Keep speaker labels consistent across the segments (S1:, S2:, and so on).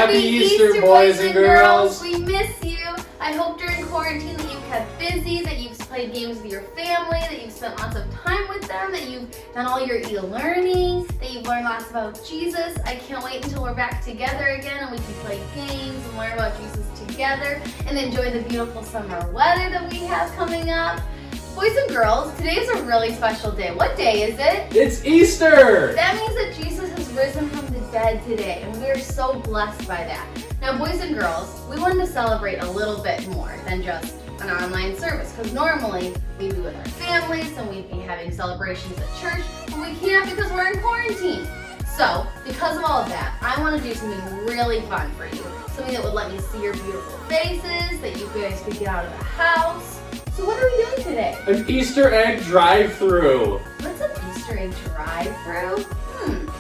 S1: Happy Easter, boys and girls!
S2: We miss you. I hope during quarantine that you've kept busy, that you've played games with your family, that you've spent lots of time with them, that you've done all your e-learning, that you've learned lots about Jesus. I can't wait until we're back together again and we can play games and learn about Jesus together and enjoy the beautiful summer weather that we have coming up. Boys and girls, today is a really special day. What day is it?
S1: It's Easter!
S2: That means that Jesus has risen from the dead today, and we are so blessed by that. Now, boys and girls, we wanted to celebrate a little bit more than just an online service, because normally we'd be with our families and we'd be having celebrations at church, but we can't because we're in quarantine. So, because of all of that, I want to do something really fun for you. Something that would let me see your beautiful faces, that you guys could get out of the house. So what are we doing today?
S1: An Easter egg drive-through.
S2: What's an Easter egg drive-through?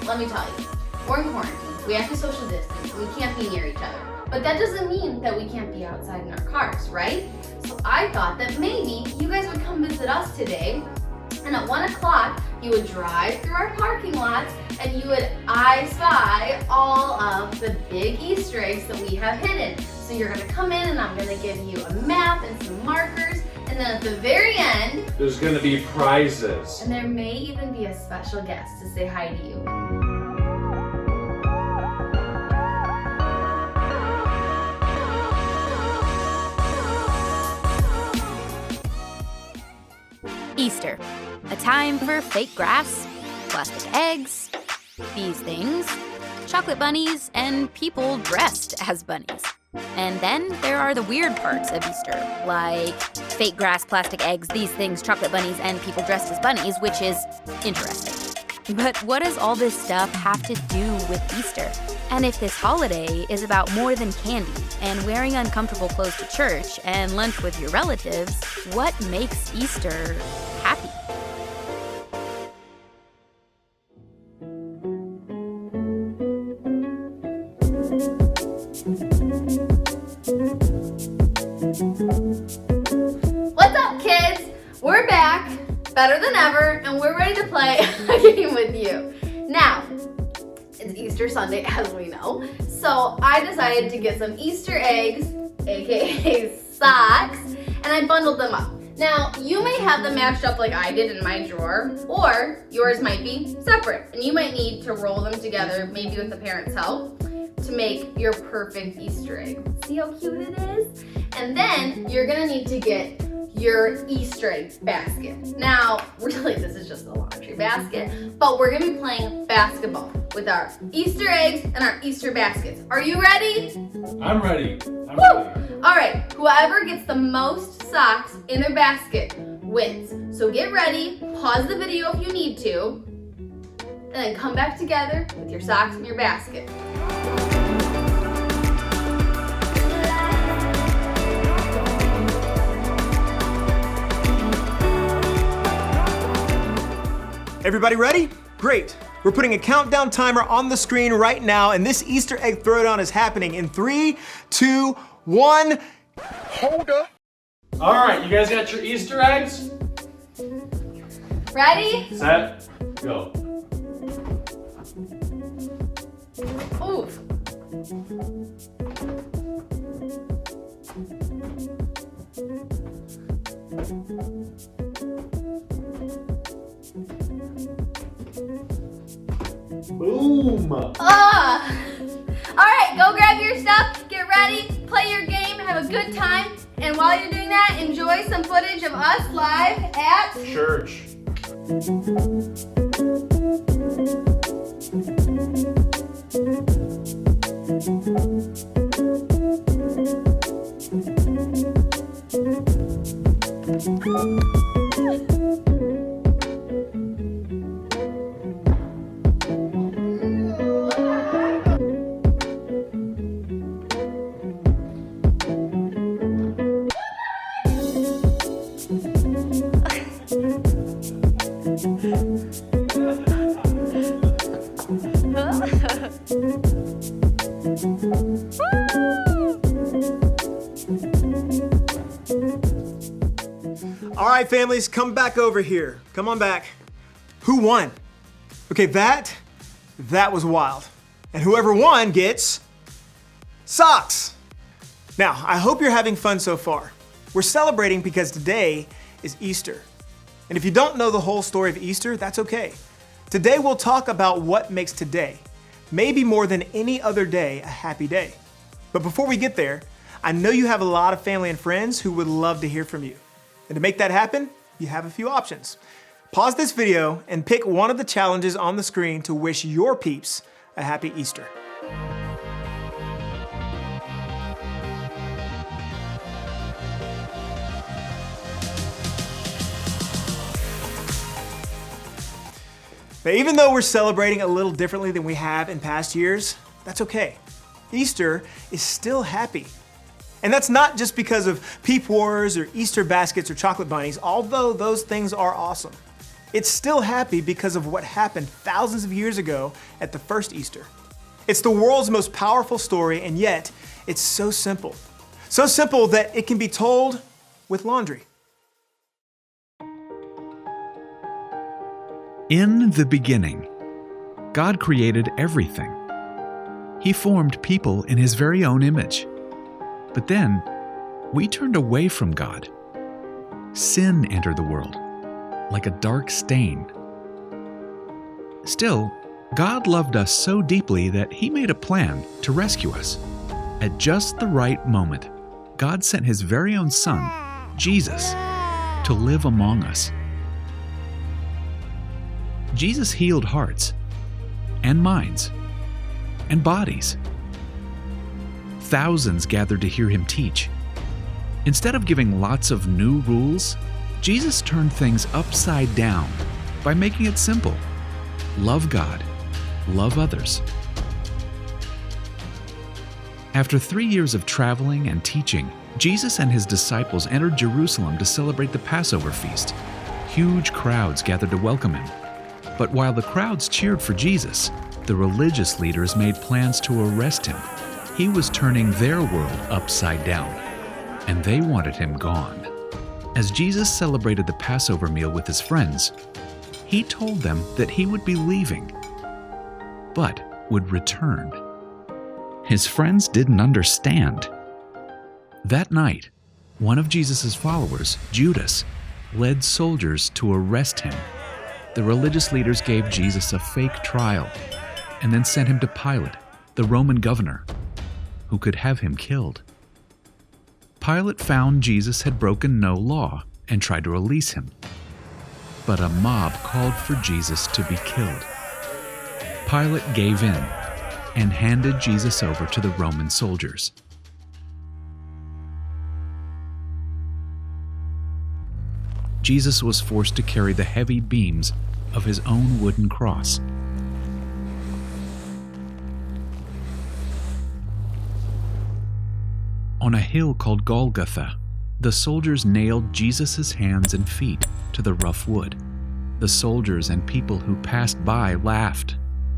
S2: Let me tell you. We're in quarantine. We have to social distance. We can't be near each other. But that doesn't mean that we can't be outside in our cars, right? So I thought that maybe you guys would come visit us today, and at 1 o'clock, you would drive through our parking lots and you would spy all of the big Easter eggs that we have hidden. So you're gonna come in and I'm gonna give you a map and some markers, and then at the very end,
S1: there's gonna be prizes.
S2: And there may even be a special guest to say hi to you.
S3: Easter, a time for fake grass, plastic eggs, these things, chocolate bunnies, and people dressed as bunnies. And then there are the weird parts of Easter, like fake grass, plastic eggs, these things, chocolate bunnies, and people dressed as bunnies, which is interesting. But what does all this stuff have to do with Easter? And if this holiday is about more than candy and wearing uncomfortable clothes to church and lunch with your relatives, what makes Easter happy?
S2: What's up, kids? We're back, better than ever, and we're ready to play a game with you. Now, it's Easter Sunday, as we know, so I decided to get some Easter eggs, aka socks, and I bundled them up. Now, you may have them matched up like I did in my drawer, or yours might be separate, and you might need to roll them together, maybe with the parents' help, to make your perfect Easter egg. See how cute it is? And then you're gonna need to get your Easter egg basket. Now, really, this is just a laundry basket, but we're gonna be playing basketball with our Easter eggs and our Easter baskets. Are you ready?
S1: I'm ready. I'm
S2: Woo!
S1: ready.
S2: All right, whoever gets the most socks in their basket wins. So get ready, pause the video if you need to, and then come back together with your socks in your basket.
S4: Everybody ready? Great. We're putting a countdown timer on the screen right now, and this Easter egg throwdown is happening in 3, 2, 1. Hold up.
S1: All right, you guys got your Easter eggs?
S2: Ready?
S1: Set, go.
S2: Oof.
S1: Boom!
S2: All right, go grab your stuff, get ready, play your game, have a good time, and while you're doing that, enjoy some footage of us live at
S1: church.
S4: All right, families, come back over here. Come on back. Who won? Okay, that was wild. And whoever won gets Socks! Now, I hope you're having fun so far. We're celebrating because today is Easter. And if you don't know the whole story of Easter, that's okay. Today we'll talk about what makes today, maybe more than any other day, a happy day. But before we get there, I know you have a lot of family and friends who would love to hear from you. And to make that happen, you have a few options. Pause this video and pick one of the challenges on the screen to wish your peeps a happy Easter. Now, even though we're celebrating a little differently than we have in past years, that's okay. Easter is still happy. And that's not just because of peep wars or Easter baskets or chocolate bunnies, although those things are awesome. It's still happy because of what happened thousands of years ago at the first Easter. It's the world's most powerful story, and yet it's so simple. So simple that it can be told with laundry.
S5: In the beginning, God created everything. He formed people in His very own image. But then, we turned away from God. Sin entered the world, like a dark stain. Still, God loved us so deeply that He made a plan to rescue us. At just the right moment, God sent His very own Son, Jesus, to live among us. Jesus healed hearts, and minds, and bodies. Thousands gathered to hear Him teach. Instead of giving lots of new rules, Jesus turned things upside down by making it simple. Love God, love others. After 3 years of traveling and teaching, Jesus and His disciples entered Jerusalem to celebrate the Passover feast. Huge crowds gathered to welcome Him. But while the crowds cheered for Jesus, the religious leaders made plans to arrest Him. He was turning their world upside down, and they wanted Him gone. As Jesus celebrated the Passover meal with His friends, He told them that He would be leaving, but would return. His friends didn't understand. That night, one of Jesus' followers, Judas, led soldiers to arrest Him. The religious leaders gave Jesus a fake trial and then sent Him to Pilate, the Roman governor, who could have Him killed. Pilate found Jesus had broken no law and tried to release Him. But a mob called for Jesus to be killed. Pilate gave in and handed Jesus over to the Roman soldiers. Jesus was forced to carry the heavy beams of His own wooden cross. On a hill called Golgotha, the soldiers nailed Jesus' hands and feet to the rough wood. The soldiers and people who passed by laughed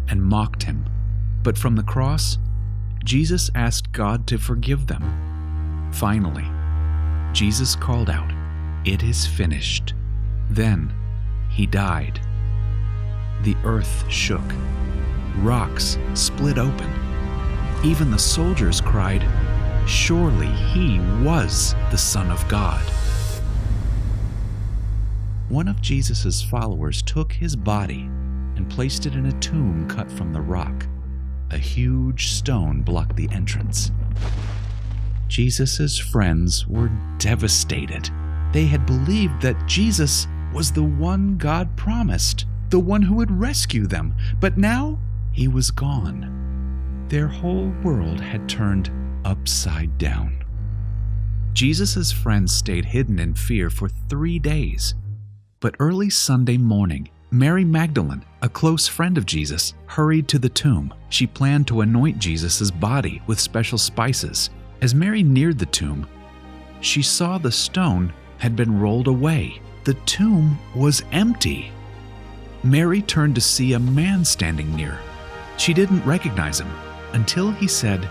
S5: and mocked Him. But from the cross, Jesus asked God to forgive them. Finally, Jesus called out, "It is finished." Then He died. The earth shook. Rocks split open. Even the soldiers cried, "Surely He was the Son of God." One of Jesus' followers took His body and placed it in a tomb cut from the rock. A huge stone blocked the entrance. Jesus' friends were devastated. They had believed that Jesus was the one God promised, the one who would rescue them, but now He was gone. Their whole world had turned upside down. Jesus' friends stayed hidden in fear for 3 days. But early Sunday morning, Mary Magdalene, a close friend of Jesus, hurried to the tomb. She planned to anoint Jesus' body with special spices. As Mary neared the tomb, she saw the stone had been rolled away. The tomb was empty. Mary turned to see a man standing near. She didn't recognize him until he said,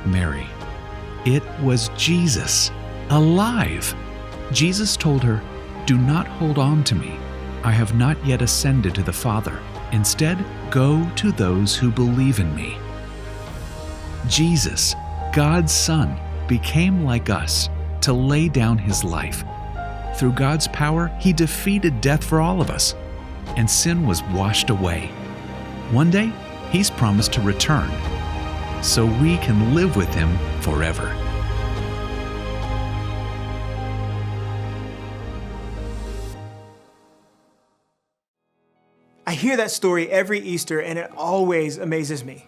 S5: "Mary." It was Jesus, alive. Jesus told her, "Do not hold on to me. I have not yet ascended to the Father. Instead, go to those who believe in me." Jesus, God's Son became like us to lay down his life. Through God's power, he defeated death for all of us, and sin was washed away. One day, he's promised to return, so we can live with him forever.
S4: I hear that story every Easter and it always amazes me.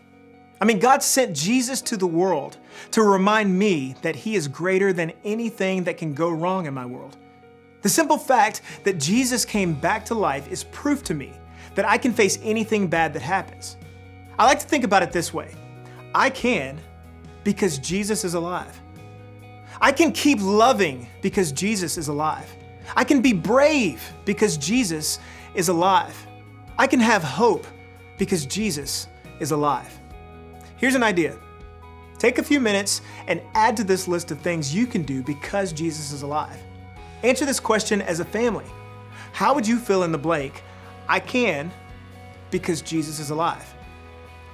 S4: I mean, God sent Jesus to the world to remind me that he is greater than anything that can go wrong in my world. The simple fact that Jesus came back to life is proof to me that I can face anything bad that happens. I like to think about it this way. I can because Jesus is alive. I can keep loving because Jesus is alive. I can be brave because Jesus is alive. I can have hope because Jesus is alive. Here's an idea. Take a few minutes and add to this list of things you can do because Jesus is alive. Answer this question as a family. How would you fill in the blank? I can because Jesus is alive.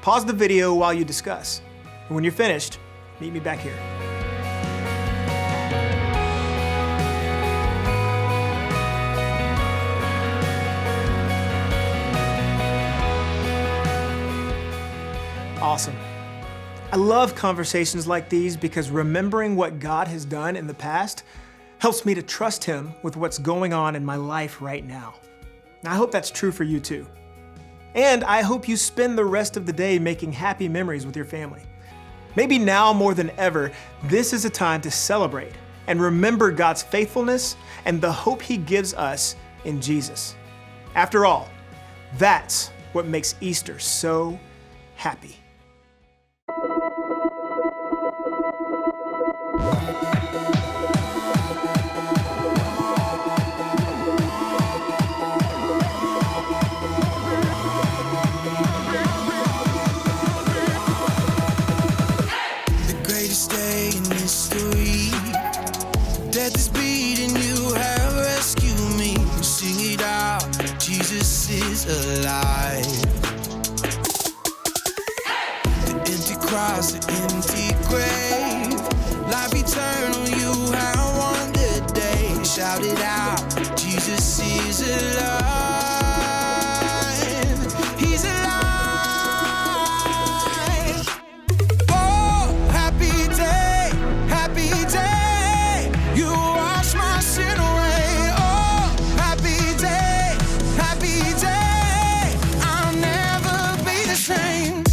S4: Pause the video while you discuss. And when you're finished, meet me back here. Awesome. I love conversations like these because remembering what God has done in the past helps me to trust him with what's going on in my life right now. And I hope that's true for you too. And I hope you spend the rest of the day making happy memories with your family. Maybe now more than ever, this is a time to celebrate and remember God's faithfulness and the hope he gives us in Jesus. After all, that's what makes Easter so happy.
S6: The empty grave, life eternal, you have won the day. Shout it out, Jesus is alive. He's alive. Oh, happy day, you wash my sin away. Oh, happy day, I'll never be the same.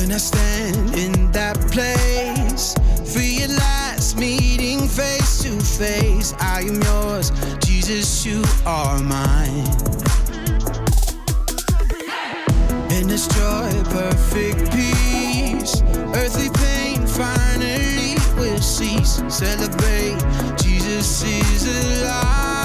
S6: I stand in that place, realize meeting face to face. I am yours, Jesus, you are mine. In this joy, perfect peace, earthly pain finally will cease. Celebrate, Jesus is alive.